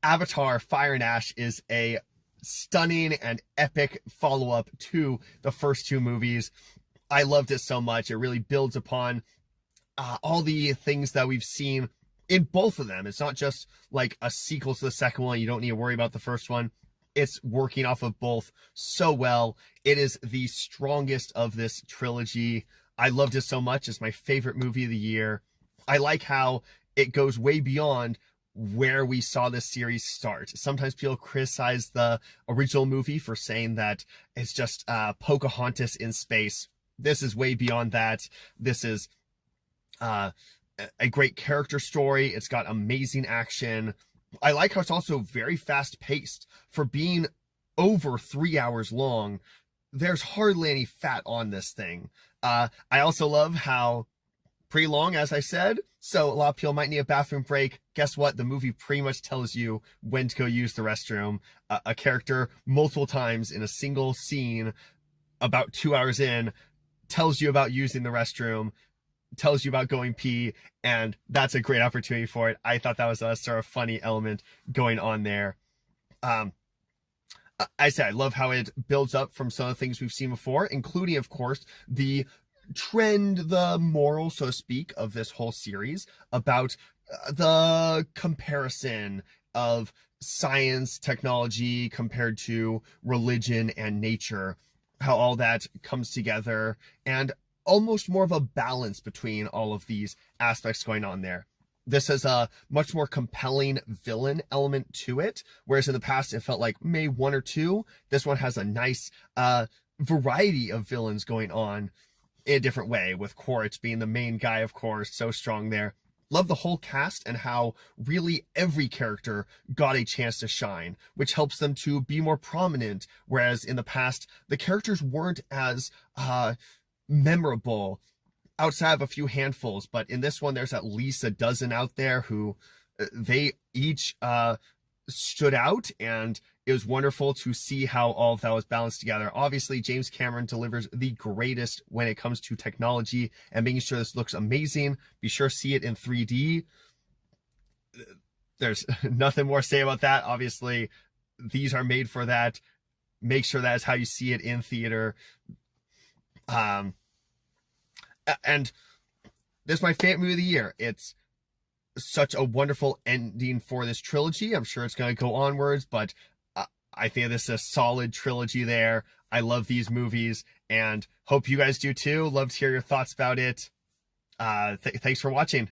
Avatar Fire and Ash is a stunning and epic follow-up to the first two movies. I loved it so much. It really builds upon all the things that we've seen in both of them. It's not just like a sequel to the second one. You don't need to worry about the first one. It's working off of both so well. It is the strongest of this trilogy. I loved it so much. It's my favorite movie of the year. I like how it goes way beyond where we saw this series start. Sometimes people criticize the original movie for saying that it's just Pocahontas in space. This is way beyond that. This is a great character story. It's got amazing action. I like how it's also very fast paced for being over 3 hours long. There's hardly any fat on this thing. I also love how pretty long, as I said, so a lot of people might need a bathroom break. Guess what? The movie pretty much tells you when to go use the restroom. A character multiple times in a single scene about 2 hours in tells you about using the restroom, tells you about going pee, and that's a great opportunity for it. I thought that was a sort of funny element going on there. I said I love how it builds up from some of the things we've seen before, including, of course, the trend, the moral, so to speak, of this whole series about the comparison of science, technology compared to religion and nature, how all that comes together, and almost more of a balance between all of these aspects going on there. This has a much more compelling villain element to it, whereas in the past it felt like maybe one or two. This one has a nice variety of villains going on in a different way, with Quaritch being the main guy, of course, so strong there. Love the whole cast and how really every character got a chance to shine, which helps them to be more prominent, whereas in the past the characters weren't as memorable outside of a few handfuls. But in this one, there's at least a dozen out there who they each stood out, and it was wonderful to see how all of that was balanced together. Obviously, James Cameron delivers the greatest when it comes to technology and making sure this looks amazing. Be sure to see it in 3D. There's nothing more to say about that. Obviously, these are made for that. Make sure that is how you see it in theater. And this is my favorite movie of the year. It's such a wonderful ending for this trilogy. I'm sure it's going to go onwards, but I think this is a solid trilogy there. I love these movies and hope you guys do too. Love to hear your thoughts about it. Thanks for watching.